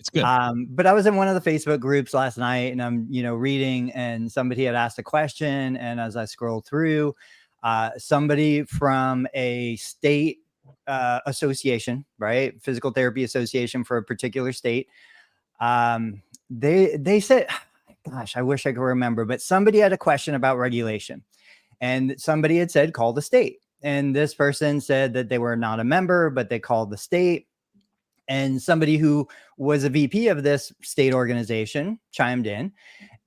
It's good. But I was in one of the Facebook groups last night, and I'm, reading, and somebody had asked a question. And as I scroll through, somebody from a state association, right? Physical therapy association for a particular state. They said, gosh, I wish I could remember, but somebody had a question about regulation, and somebody had said, call the state. And this person said that they were not a member, but they called the state. And somebody who was a VP of this state organization chimed in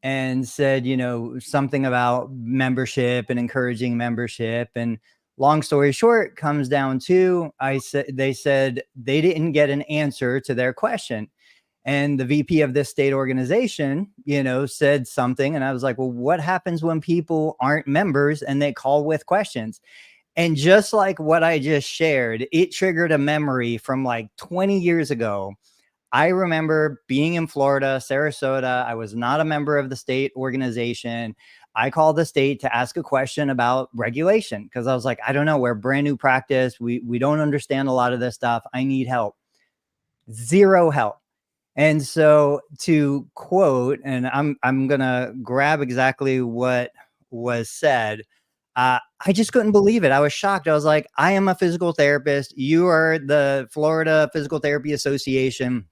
and said, something about membership and encouraging membership. And long story short, comes down to, they said they didn't get an answer to their question. And the VP of this state organization, said something. And I was like, well, what happens when people aren't members and they call with questions? And just like what I just shared, it triggered a memory from like 20 years ago. I remember being in Florida, Sarasota. I was not a member of the state organization. I called the state to ask a question about regulation because I was like, I don't know, we're a brand new practice. We don't understand a lot of this stuff. I need help. Zero help. And so, to quote, and I'm gonna grab exactly what was said. I just couldn't believe it. I was shocked. I was like, I am a physical therapist. You are the Florida Physical Therapy Association.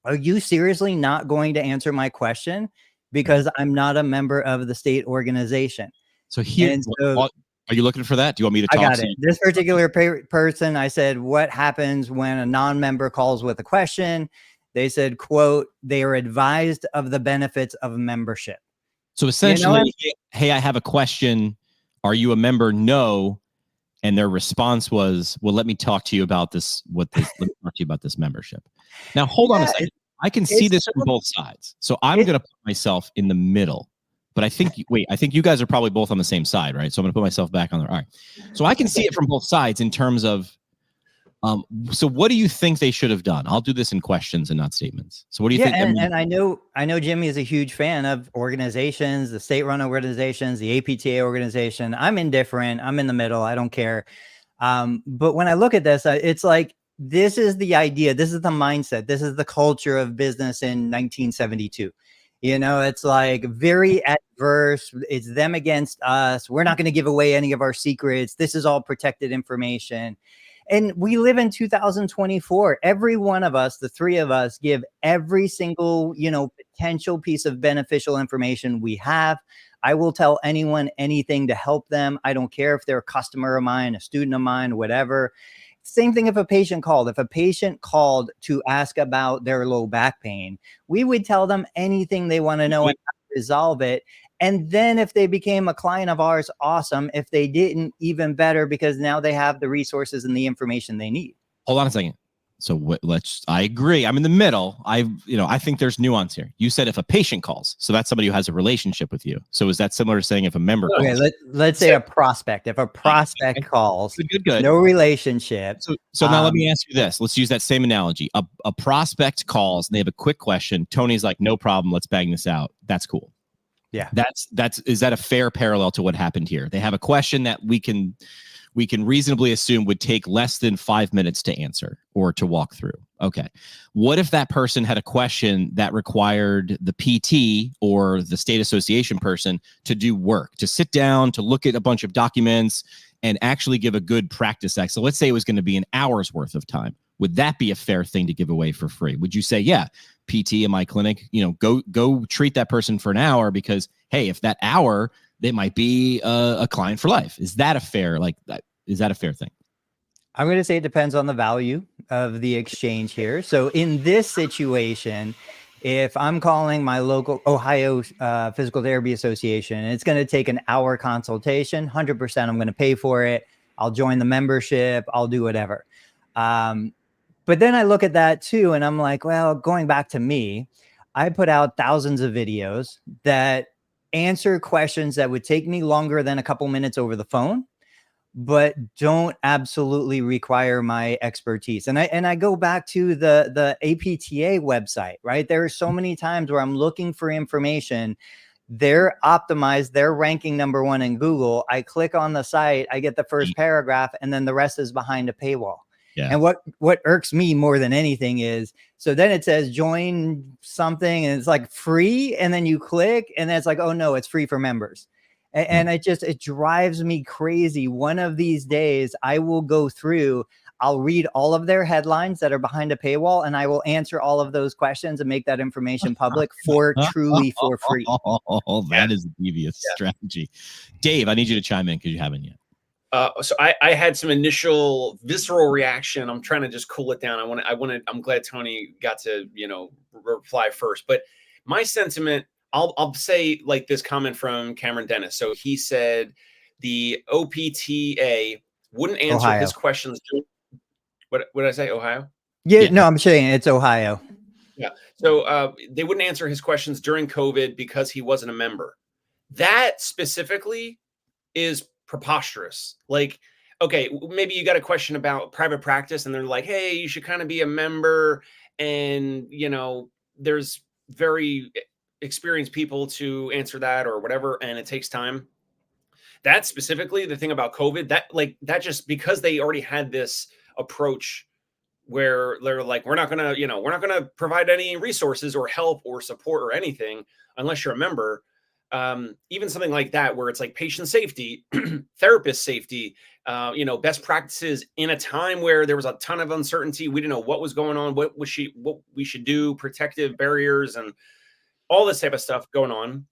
Are you seriously not going to answer my question? Because I'm not a member of the state organization. So here, are you looking for that? Do you want me to talk? I got it. This particular person, I said, what happens when a non-member calls with a question? They said, quote, they are advised of the benefits of membership. So essentially, hey, I have a question. Are you a member? No. And their response was, well, let me talk to you about this. Let me talk to you about this membership. Now, hold on a second. I can see this from both sides. So I'm going to put myself in the middle. But I think you guys are probably both on the same side, right? So I'm going to put myself back on there. All right. So I can see it from both sides in terms of, so what do you think they should have done? I'll do this in questions and not statements. So what do you think? And I know Jimmy is a huge fan of organizations, the state-run organizations, the APTA organization. I'm indifferent. I'm in the middle. I don't care. But when I look at this, it's like, this is the idea. This is the mindset. This is the culture of business in 1972. It's like very adverse. It's them against us. We're not going to give away any of our secrets. This is all protected information. And we live in 2024. Every one of us, the three of us, give every single, potential piece of beneficial information we have. I will tell anyone anything to help them. I don't care if they're a customer of mine, a student of mine, whatever. Same thing if a patient called. If a patient called to ask about their low back pain, we would tell them anything they want to know and how to resolve it. And then if they became a client of ours, awesome. If they didn't, even better, because now they have the resources and the information they need. Hold on a second. So I agree. I'm in the middle. I think there's nuance here. You said if a patient calls, so that's somebody who has a relationship with you. So is that similar to saying if a member calls? Okay, let's say a prospect. If a prospect calls, good. No relationship. So now let me ask you this. Let's use that same analogy. A prospect calls and they have a quick question. Tony's like, no problem. Let's bang this out. That's cool. Yeah. Is that a fair parallel to what happened here? They have a question that we can reasonably assume would take less than 5 minutes to answer or to walk through. Okay. What if that person had a question that required the PT or the state association person to do work, to sit down, to look at a bunch of documents and actually give a good practice act? So let's say it was going to be an hour's worth of time. Would that be a fair thing to give away for free? Would you say, yeah, PT in my clinic, go treat that person for an hour because, hey, if that hour, they might be a client for life. Is that a fair thing? I'm going to say it depends on the value of the exchange here. So in this situation, if I'm calling my local Ohio Physical Therapy Association, and it's going to take an hour consultation, 100% I'm going to pay for it. I'll join the membership. I'll do whatever. But then I look at that too, and I'm like, well, going back to me, I put out thousands of videos that answer questions that would take me longer than a couple minutes over the phone, but don't absolutely require my expertise. And I go back to the APTA website, right? There are so many times where I'm looking for information. They're optimized. They're ranking #1 in Google. I click on the site, I get the first paragraph, and then the rest is behind a paywall. Yeah. And what irks me more than anything is, so then it says join something and it's like free, and then you click and then it's like, oh no, it's free for members. And it drives me crazy. One of these days I will go through, I'll read all of their headlines that are behind a paywall, and I will answer all of those questions and make that information public for free. Oh, that is a devious strategy. Dave, I need you to chime in because you haven't yet. So I had some initial visceral reaction. I'm trying to just cool it down. I'm glad Tony got to, reply first, but my sentiment, I'll say like this comment from Cameron Dennis. So he said the OPTA wouldn't answer Ohio. his questions. What did I say? Ohio? Yeah, no, I'm saying it's Ohio. Yeah. So they wouldn't answer his questions during COVID because he wasn't a member. That specifically is preposterous. Like, okay, maybe you got a question about private practice and they're like, hey, you should kind of be a member. And, there's very experienced people to answer that or whatever. And it takes time. That's specifically the thing about COVID, that just because they already had this approach where they're like, we're not going to provide any resources or help or support or anything unless you're a member. Even something like that, where it's like patient safety, therapist safety, best practices in a time where there was a ton of uncertainty. We didn't know what was going on, what we should do, protective barriers and all this type of stuff going on.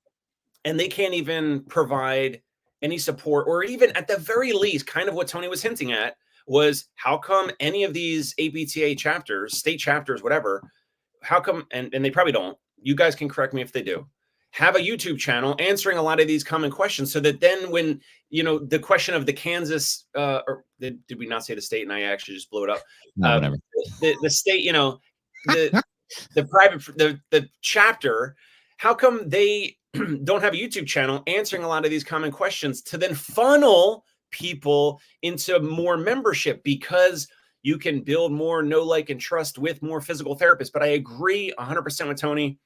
And they can't even provide any support, or even at the very least, kind of what Tony was hinting at was, how come any of these APTA chapters, state chapters, whatever, how come, and they probably don't, you guys can correct me if they do, have a YouTube channel answering a lot of these common questions, so that then when, the question of the Kansas, or did we not say the state and I actually just blew it up? No, whatever. The state, the private, the chapter, how come they don't have a YouTube channel answering a lot of these common questions to then funnel people into more membership, because you can build more know, like, and trust with more physical therapists. But I agree 100% with Tony.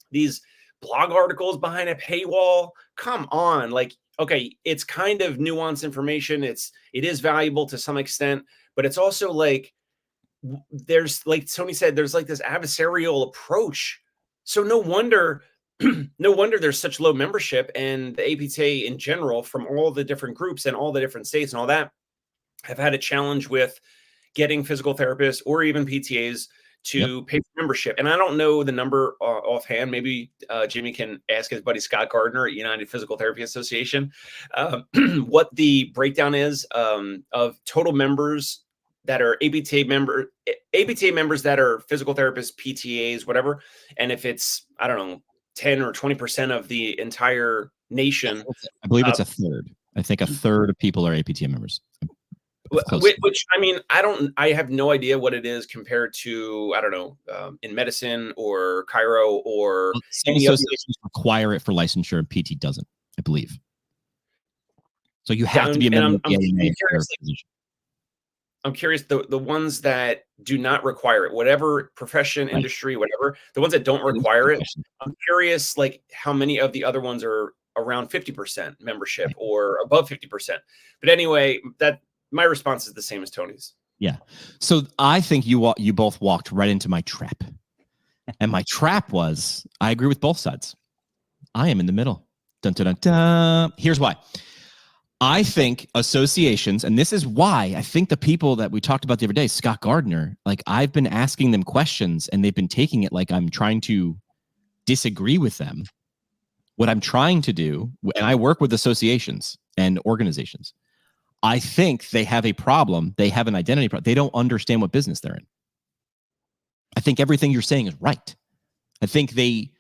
These blog articles behind a paywall, come on. Like, okay, it's kind of nuanced information. It is valuable to some extent, but it's also like, there's, like Tony said, there's like this adversarial approach. So no wonder there's such low membership, and the APTA in general, from all the different groups and all the different states and all that, have had a challenge with getting physical therapists or even PTAs to pay for membership. And I don't know the number offhand. Maybe Jimmy can ask his buddy Scott Gardner at United Physical Therapy Association what the breakdown is of total members that are APTA members that are physical therapists, PTAs, whatever. And if it's, I don't know, 10 or 20% of the entire nation. I believe it's a third. I think a third of people are APTA members. Which, I mean, I have no idea what it is compared to, I don't know, in medicine or chiro or some associations require it for licensure and PT doesn't, I believe. So you have to be a member of the AMA. I'm curious, the ones that do not require it, whatever profession, industry, whatever, the ones that don't require it, I'm curious, like, how many of the other ones are around 50% membership or above 50%. But anyway, my response is the same as Tony's. Yeah. So I think you both walked right into my trap. And my trap was, I agree with both sides. I am in the middle. Dun, dun, dun, dun. Here's why. I think associations, and this is why I think the people that we talked about the other day, Scott Gardner, like, I've been asking them questions and they've been taking it like I'm trying to disagree with them. What I'm trying to do, and I work with associations and organizations, I think they have a problem. They have an identity problem. They don't understand what business they're in. I think everything you're saying is right. I think they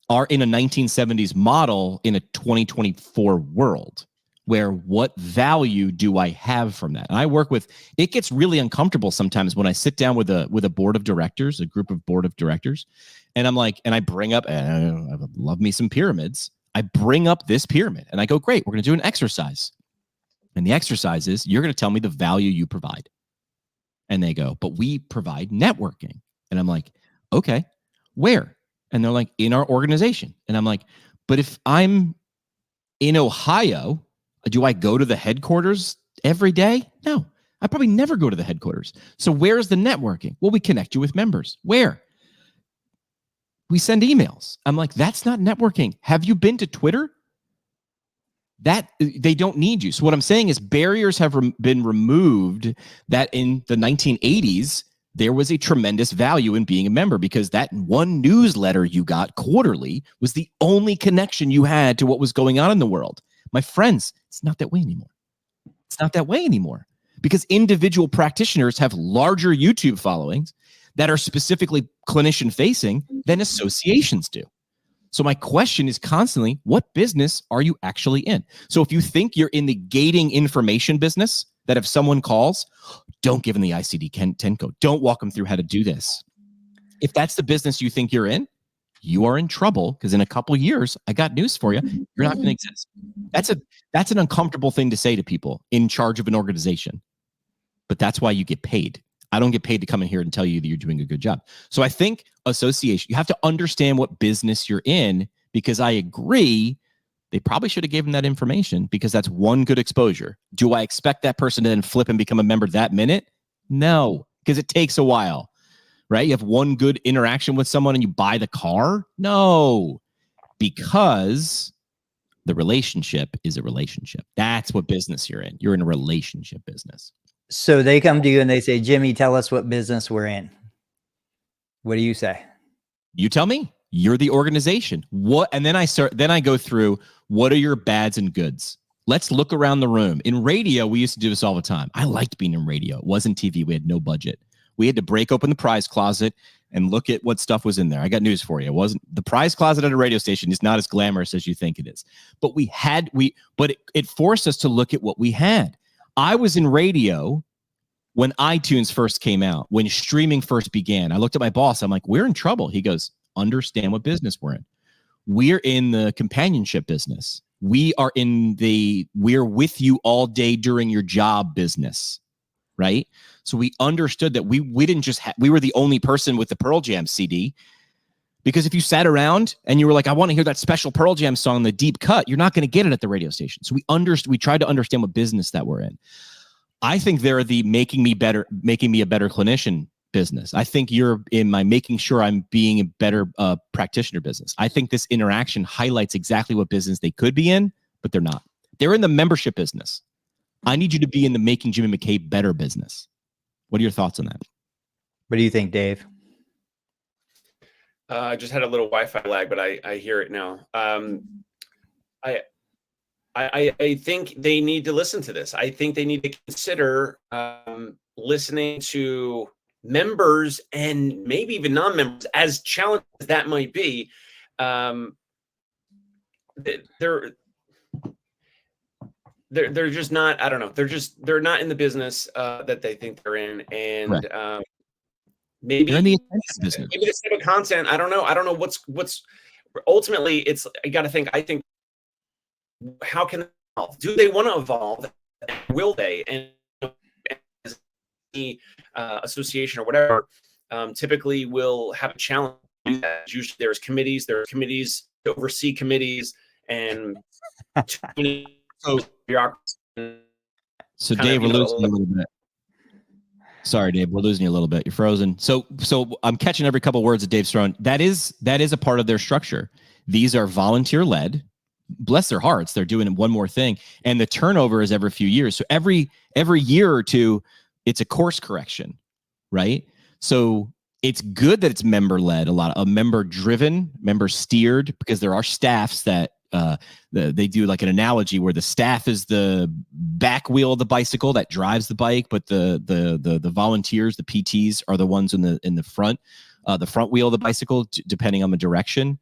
are in a 1970s model in a 2024 world, where what value do I have from that? And I work with, it gets really uncomfortable sometimes when I sit down with a board of directors, a group of board of directors, and I'm like, and I bring up, and I love me some pyramids. I bring up this pyramid and I go, great, we're going to do an exercise. And the exercise is, you're going to tell me the value you provide. And they go, but we provide networking. And I'm like, okay, where? And they're like, in our organization. And I'm like, but if I'm in Ohio, do I go to the headquarters every day? No, I probably never go to the headquarters. So where's the networking? Well, we connect you with members. Where? We send emails. I'm like, that's not networking. Have you been to Twitter? That they don't need you. So what I'm saying is barriers have been removed, that in the 1980s, there was a tremendous value in being a member, because that one newsletter you got quarterly was the only connection you had to what was going on in the world. My friends, it's not that way anymore. It's not that way anymore, because individual practitioners have larger YouTube followings that are specifically clinician facing than associations do. So my question is constantly, what business are you actually in? So if you think you're in the gating information business, that if someone calls, don't give them the ICD-10 code. Don't walk them through how to do this. If that's the business you think you're in, you are in trouble, because in a couple of years, I got news for you, you're not going to exist. That's an uncomfortable thing to say to people in charge of an organization, but that's why you get paid. I don't get paid to come in here and tell you that you're doing a good job. So I think association, you have to understand what business you're in, because I agree they probably should have given that information, because that's one good exposure. Do I expect that person to then flip and become a member that minute? No, because it takes a while, right? You have one good interaction with someone and you buy the car? No, because the relationship is a relationship. That's what business you're in. You're in a relationship business. So they come to you and they say, Jimmy, tell us what business we're in. What do you say? You tell me. You're the organization. What? And then I go through, what are your bads and goods? Let's look around the room. In radio, we used to do this all the time. I liked being in radio. It wasn't TV. We had no budget. We had to break open the prize closet and look at what stuff was in there. I got news for you. It wasn't the prize closet at a radio station is not as glamorous as you think it is. But it forced us to look at what we had. I was in radio when iTunes first came out, when streaming first began. I looked at my boss. I'm like, we're in trouble. He goes, understand what business we're in. We're in the companionship business. We're with you all day during your job business, right? So we understood that we didn't just we were the only person with the Pearl Jam CD, because if you sat around and you were like, I want to hear that special Pearl Jam song, the deep cut, you're not going to get it at the radio station. So we tried to understand what business that we're in. I think they're the making me a better clinician business. I think you're in my making sure I'm being a better practitioner business. I think this interaction highlights exactly what business they could be in, but they're not. They're in the membership business. I need you to be in the making Jimmy McKay better business. What are your thoughts on that? What do you think, Dave? I just had a little Wi-Fi lag, but I hear it now. I think they need to listen to this. I think they need to consider listening to members and maybe even non-members, as challenging as that might be. They're just not, I don't know. They're not in the business that they think they're in. And maybe this type of content, I don't know what's ultimately it's, I think, how can they evolve? Do they want to evolve? Will they? And as the association or whatever, typically will have a challenge. Usually there's committees to oversee committees, and so Dave, we're losing you a little bit. Sorry, Dave, we're losing you a little bit. You're frozen. So I'm catching every couple of words that Dave's thrown. That is a part of their structure. These are volunteer led. Bless their hearts, they're doing one more thing, and the turnover is every few years. So every year or two, it's a course correction, right? So it's good that it's member led, a member driven, member steered, because there are staffs that they do like an analogy where the staff is the back wheel of the bicycle that drives the bike, but the volunteers, the PTs, are the ones in the front wheel of the bicycle, depending on the direction.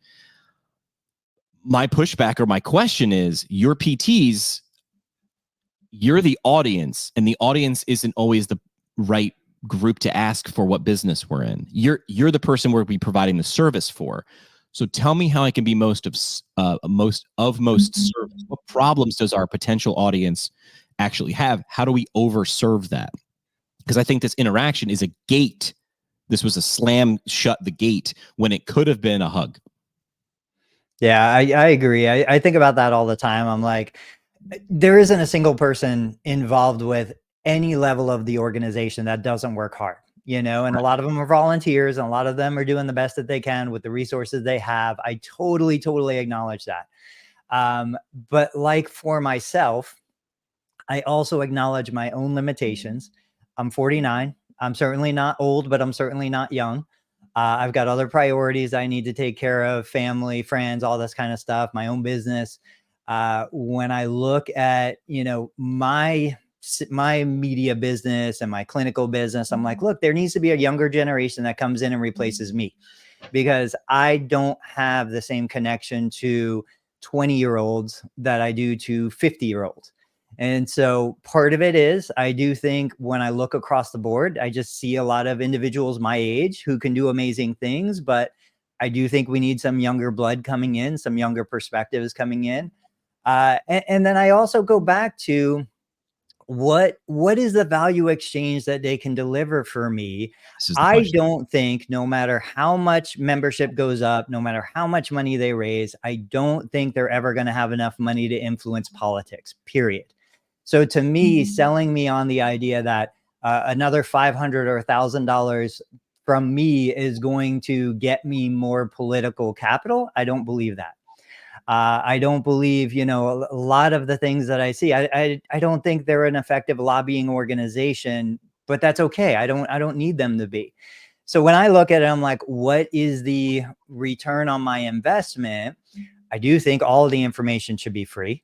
My pushback or my question is, your PTs, you're the audience, and the audience isn't always the right group to ask for what business we're in. You're the person we're providing the service for. So tell me how I can be most of service. What problems does our potential audience actually have? How do we overserve that? Because I think this interaction is a gate. This was a slam shut the gate when it could have been a hug. Yeah, I agree. I think about that all the time. I'm like, there isn't a single person involved with any level of the organization that doesn't work hard, you know, and a lot of them are volunteers and a lot of them are doing the best that they can with the resources they have. I totally acknowledge that. But like for myself, I also acknowledge my own limitations. I'm 49. I'm certainly not old, but I'm certainly not young. I've got other priorities I need to take care of, family, friends, all this kind of stuff, my own business. When I look at, you know, my media business and my clinical business, I'm like, look, there needs to be a younger generation that comes in and replaces me, because I don't have the same connection to 20-year-olds that I do to 50-year-olds. And so part of it is, I do think when I look across the board, I just see a lot of individuals my age who can do amazing things, but I do think we need some younger blood coming in, some younger perspectives coming in. And then I also go back to what is the value exchange that they can deliver for me. I don't think, no matter how much membership goes up, no matter how much money they raise, I don't think they're ever going to have enough money to influence politics, period. So to me, selling me on the idea that another $500 or $1,000 from me is going to get me more political capital, I don't believe that. I don't believe, you know, a lot of the things that I see. I don't think they're an effective lobbying organization, but that's okay. I don't need them to be. So when I look at it, I'm like, what is the return on my investment? I do think all of the information should be free.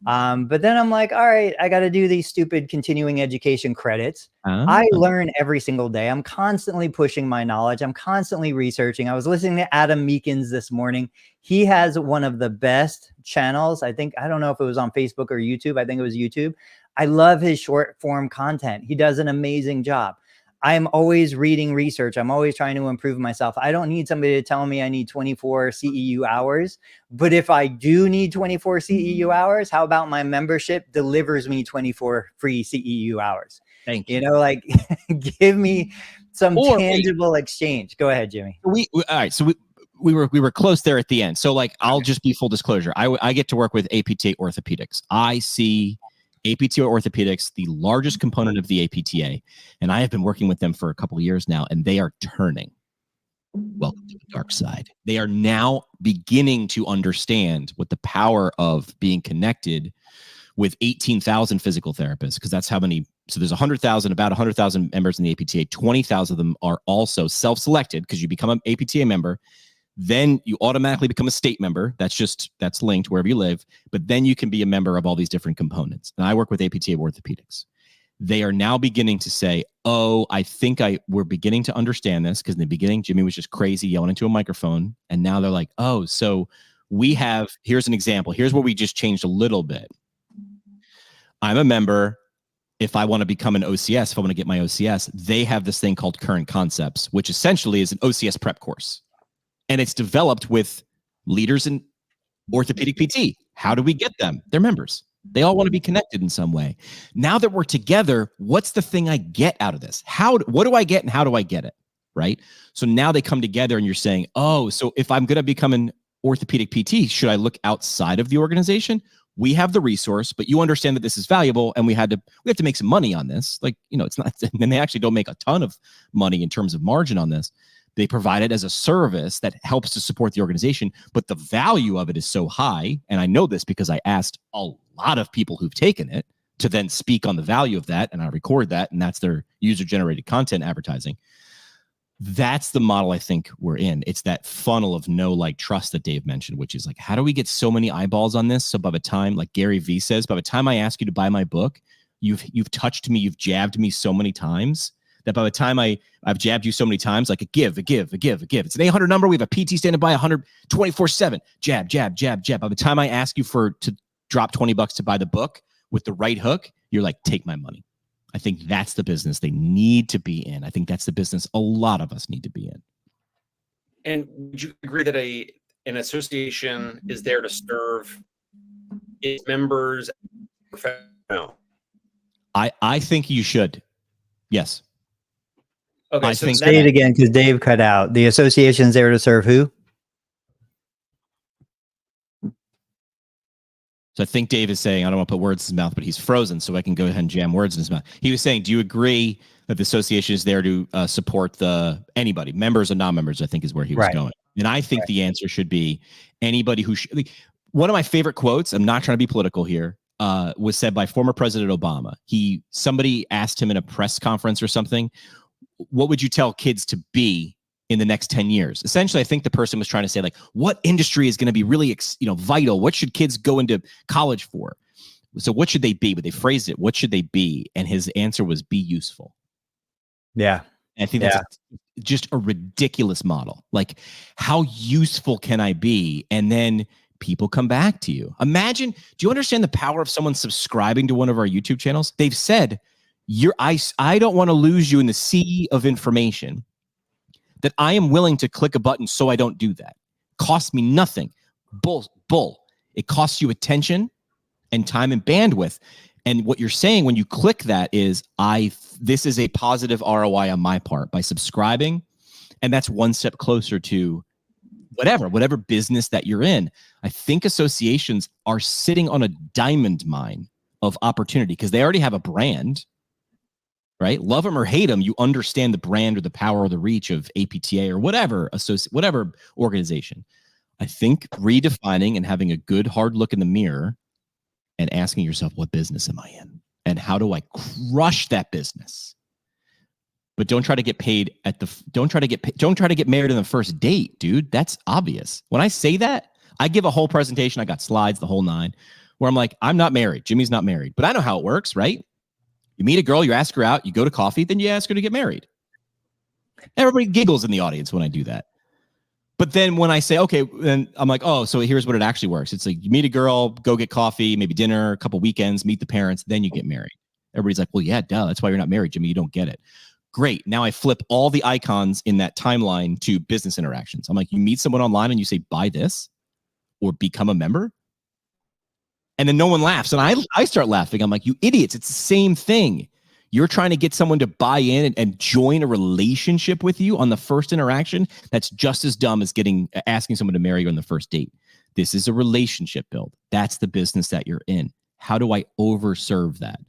But then I'm like, all right, I got to do these stupid continuing education credits. I learn every single day. I'm constantly pushing my knowledge. I'm constantly researching. I was listening to Adam Meekins this morning. He has one of the best channels. I don't know if it was on Facebook or YouTube. I think it was YouTube. I love his short form content. He does an amazing job. I'm always reading research. I'm always trying to improve myself. I don't need somebody to tell me I need 24 CEU hours. But if I do need 24 CEU hours, how about my membership delivers me 24 free CEU hours? Thank you. You know, like give me some tangible exchange. Go ahead, Jimmy. All right. So we were close there at the end. So like, I'll just be full disclosure. I get to work with APTA orthopedics. I see APTA orthopedics, the largest component of the APTA, and I have been working with them for a couple of years now, and they are turning. Welcome to the dark side. They are now beginning to understand what the power of being connected with 18,000 physical therapists, because that's how many. So there's about 100,000 members in the APTA. 20,000 of them are also self-selected, because you become an APTA member. Then you automatically become a state member. That's linked wherever you live. But then you can be a member of all these different components. And I work with APTA orthopedics. They are now beginning to say, oh, I think we're beginning to understand this, because in the beginning, Jimmy was just crazy yelling into a microphone. And now they're like, oh, so here's an example. Here's where we just changed a little bit. I'm a member. If I want to become an OCS, if I want to get my OCS, they have this thing called Current Concepts, which essentially is an OCS prep course. And it's developed with leaders in orthopedic PT. How do we get them? They're members. They all want to be connected in some way. Now that we're together, what's the thing I get out of this? What do I get and how do I get it? Right? So now they come together and you're saying, oh, so if I'm going to become an orthopedic PT, should I look outside of the organization? We have the resource, but you understand that this is valuable, and we have to make some money on this. Like, you know, it's not, and they actually don't make a ton of money in terms of margin on this. They provide it as a service that helps to support the organization, but the value of it is so high. And I know this because I asked a lot of people who've taken it to then speak on the value of that. And I record that, and that's their user-generated content advertising. That's the model I think we're in. It's that funnel of know, like, trust that Dave mentioned, which is like, how do we get so many eyeballs on this? So by the time, like Gary Vee says, by the time I ask you to buy my book, you've touched me, you've jabbed me so many times that by the time I've jabbed you so many times, like a give. It's an 800 number. We have a PT standing by 124/7. Jab, jab, jab, jab. By the time I ask you to drop $20 to buy the book with the right hook, you're like, take my money. I think that's the business they need to be in. I think that's the business a lot of us need to be in. And would you agree that an association is there to serve its members? No. I think you should. Yes. Okay, I think say it again, because Dave cut out. The association's there to serve who? So I think Dave is saying, I don't want to put words in his mouth, but he's frozen, so I can go ahead and jam words in his mouth. He was saying, do you agree that the association is there to support anybody, members or non-members, I think is where he was going. And I think the answer should be anybody who one of my favorite quotes, I'm not trying to be political here, was said by former President Obama. Somebody asked him in a press conference or something, what would you tell kids to be in the next 10 years? Essentially, I think the person was trying to say, like, what industry is going to be really, vital? What should kids go into college for? So what should they be? But they phrased it, what should they be? And his answer was be useful. Yeah. And I think that's just a ridiculous model. Like, how useful can I be? And then people come back to you. Imagine, do you understand the power of someone subscribing to one of our YouTube channels? They've said, I don't want to lose you in the sea of information, that I am willing to click a button so I don't do that. Costs me nothing. Bull. It costs you attention and time and bandwidth. And what you're saying when you click that is, this is a positive ROI on my part by subscribing. And that's one step closer to whatever business that you're in. I think associations are sitting on a diamond mine of opportunity because they already have a brand. Right? Love them or hate them, you understand the brand or the power or the reach of APTA or whatever organization. I think redefining and having a good hard look in the mirror and asking yourself, what business am I in? And how do I crush that business? But don't try to get paid don't try to get married on the first date, dude. That's obvious. When I say that, I give a whole presentation. I got slides, the whole nine, where I'm like, I'm not married. Jimmy's not married, but I know how it works, right? You meet a girl, you ask her out, you go to coffee, then you ask her to get married. Everybody giggles in the audience when I do that. But then when I say, okay, then I'm like, oh, so here's what it actually works. It's like you meet a girl, go get coffee, maybe dinner, a couple weekends, meet the parents, then you get married. Everybody's like, well, yeah, duh. That's why you're not married, Jimmy. You don't get it. Great. Now I flip all the icons in that timeline to business interactions. I'm like, you meet someone online and you say, buy this or become a member. And then no one laughs. And I start laughing. I'm like, you idiots. It's the same thing. You're trying to get someone to buy in and join a relationship with you on the first interaction. That's just as dumb as asking someone to marry you on the first date. This is a relationship build. That's the business that you're in. How do I overserve that?